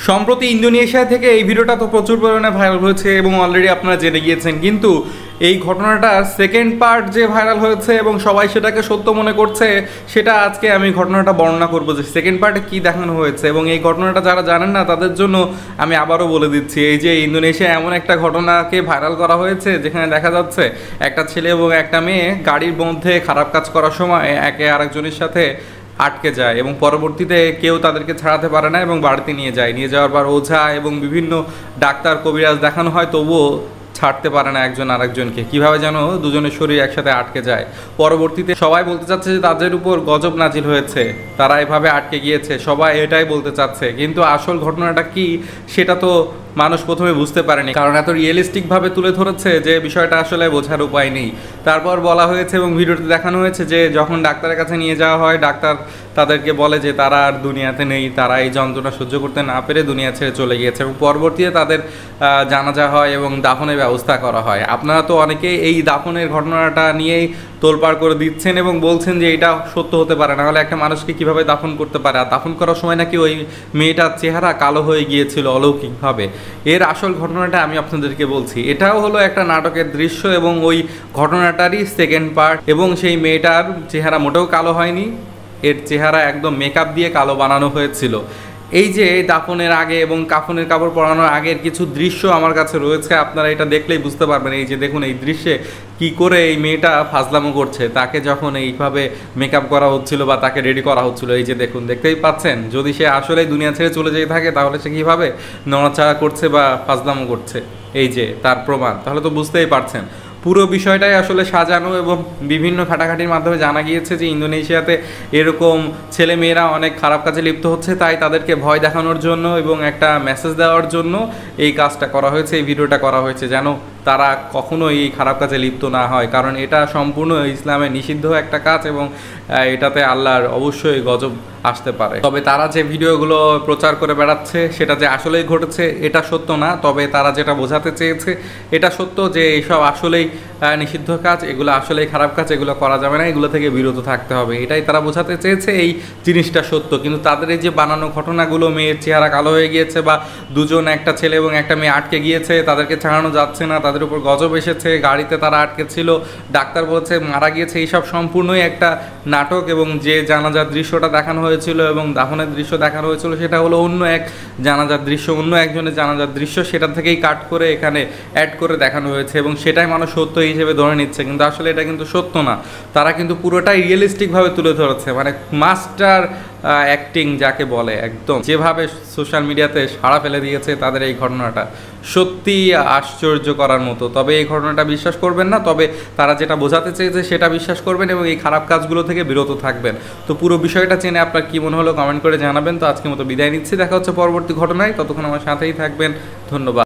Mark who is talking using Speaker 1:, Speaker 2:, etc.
Speaker 1: সম্প্রতি ইন্দোনেশিয়া থেকে এই ভিডিওটা তো প্রচুর পরিমাণে ভাইরাল হয়েছে এবং অলরেডি আপনারা জেনে গিয়েছেন, কিন্তু এই ঘটনাটার সেকেন্ড পার্ট যে ভাইরাল হয়েছে এবং সবাই সেটাকে সত্য মনে করছে, সেটা আজকে আমি ঘটনাটা বর্ণনা করবো যে সেকেন্ড পার্টে কী দেখানো হয়েছে। এবং এই ঘটনাটা যারা জানেন না তাদের জন্য আমি আবারও বলে দিচ্ছি, এই যে ইন্দোনেশিয়া এমন একটা ঘটনাকে ভাইরাল করা হয়েছে যেখানে দেখা যাচ্ছে একটা ছেলে এবং একটা মেয়ে গাড়ির মধ্যে খারাপ কাজ করার সময় একে আরেকজনের সাথে আটকে যায় এবং পরবর্তীতে কেউ তাদেরকে ছাড়াতে পারে না এবং বাড়িতে নিয়ে যাওয়ার পর ওঝা এবং বিভিন্ন ডাক্তার কবিরাজ দেখানো হয়, তবুও ছাড়তে পারে না একজন আরেকজনকে। কিভাবে যেন দুজনের শরীর একসাথে আটকে যায়। পরবর্তীতে সবাই বলতে চাচ্ছে যে তাদের উপর গজব নাজিল হয়েছে, তারা এভাবে আটকে গিয়েছে, সবাই এটাই বলতে চাচ্ছে, কিন্তু আসল ঘটনাটা কি সেটা তো মানুষ প্রথমে বুঝতে পারেনি, কারণ এত রিয়েলিস্টিকভাবে তুলে ধরেছে যে বিষয়টা আসলে বোঝার উপায় নেই। তারপর বলা হয়েছে এবং ভিডিওতে দেখানো হয়েছে যে যখন ডাক্তারের কাছে নিয়ে যাওয়া হয়, ডাক্তার তাদেরকে বলে যে তারা আর দুনিয়াতে নেই, তারা এই যন্ত্রণা সহ্য করতে না পেরে দুনিয়া ছেড়ে চলে গিয়েছে এবং পরবর্তীতে তাদের জানাজা হয় এবং দাফনের ব্যবস্থা করা হয়। আপনারা তো অনেকেই এই দাফনের ঘটনাটা নিয়েই তোলপাড় করে দিচ্ছেন এবং বলছেন যে এটা সত্য হতে পারে না, হলে একটা মানুষকে কীভাবে দাফন করতে পারে। আর দাফন করার সময় নাকি ওই মেয়েটার চেহারা কালো হয়ে গিয়েছিল অলৌকিকভাবে। এর আসল ঘটনাটা আমি আপনাদেরকে বলছি, এটাও হলো একটা নাটকের দৃশ্য এবং ওই ঘটনাটারই সেকেন্ড পার্ট। এবং সেই মেয়েটার চেহারা মোটেও কালো হয়নি, এর চেহারা একদম মেকআপ দিয়ে কালো বানানো হয়েছিল। এই যে দাফনের আগে এবং কাফনের কাপড় পরানোর আগের কিছু দৃশ্য আমার কাছে রয়েছে, আপনারা এটা দেখলেই বুঝতে পারবেন। এই যে দেখুন, এই দৃশ্যে কি করে এই মেয়েটা ফাজলামো করছে, তাকে যখন এইভাবে মেকআপ করা হচ্ছিল বা তাকে রেডি করা হচ্ছিল, এই যে দেখুন, দেখতেই পাচ্ছেন। যদি সে আসলেই দুনিয়া ছেড়ে চলে যেতে থাকে তাহলে সে কীভাবে নড়াচড়া করছে বা ফাজলামো করছে, এই যে তার প্রমাণ, তাহলে তো বুঝতেই পারছেন। পুরো বিষয়টাই আসলে সাজানো এবং বিভিন্ন ঘাটাঘাটির মাধ্যমে জানা গিয়েছে যে ইন্দোনেশিয়াতে এরকম ছেলে মেয়েরা অনেক খারাপ কাজে লিপ্ত হচ্ছে, তাই তাদেরকে ভয় দেখানোর জন্য এবং একটা মেসেজ দেওয়ার জন্য এই কাজটা করা হয়েছে, এই ভিডিওটা করা হয়েছে, যেন তারা কখনোই এই খারাপ কাজে লিপ্ত না হয়। কারণ এটা সম্পূর্ণ ইসলামে নিষিদ্ধ একটা কাজ এবং এটাতে আল্লাহর অবশ্যই গজব আসতে পারে। তবে তারা যে ভিডিওগুলো প্রচার করে বেড়াচ্ছে সেটা যে আসলেই ঘটেছে এটা সত্য না, তবে তারা যেটা বোঝাতে চেয়েছে এটা সত্য, যে এইসব আসলেই নিষিদ্ধ কাজ, এগুলো আসলেই খারাপ কাজ, এগুলো করা যাবে না, এগুলো থেকে বিরত থাকতে হবে, এটাই তারা বোঝাতে চেয়েছে। এই জিনিসটা সত্য, কিন্তু তাদের এই যে বানানো ঘটনাগুলো, মেয়ের চেহারা কালো হয়ে গিয়েছে বা দুজন, একটা ছেলে এবং একটা মেয়ে আটকে গিয়েছে, তাদেরকে ছাড়ানো যাচ্ছে না, তাদের উপর গজব এসেছে, গাড়িতে তারা আটকে ছিল, ডাক্তার বলছে মারা গিয়েছে, এইসব সম্পূর্ণই একটা নাটক। এবং যে জানাজার দৃশ্যটা দেখানো হয়েছিল এবং দাফনের দৃশ্য দেখানো হয়েছিল সেটা হলো অন্য এক জানাজার দৃশ্য, অন্য একজনের জানাজার দৃশ্য, সেটা থেকেই কাট করে এখানে অ্যাড করে দেখানো হয়েছে এবং সেটাই মানুষ সত্য হিসেবে ধরে নিচ্ছে, কিন্তু আসলে এটা কিন্তু সত্য না। তারা কিন্তু পুরোটাই রিয়েলিস্টিকভাবে তুলে ধরেছে, মানে মাস্টার অ্যাক্টিং যাকে বলে, একদম যেভাবে সোশ্যাল মিডিয়াতে সাড়া ফেলে দিয়েছে তাদের এই ঘটনাটা, সত্যি আশ্চর্য করার মতো। তবে এই ঘটনাটা বিশ্বাস করবেন না, তবে তারা যেটা বোঝাতে চেয়েছে সেটা বিশ্বাস করবেন এবং এই খারাপ কাজগুলো থেকে বিরত থাকবেন। তো পুরো বিষয়টা জেনে আপনার কী মনে হলো কমেন্ট করে জানাবেন। তো আজকের মতো বিদায় নিচ্ছি, দেখা হচ্ছে পরবর্তী ঘটনায়, ততক্ষণ আমার সাথেই থাকবেন, ধন্যবাদ।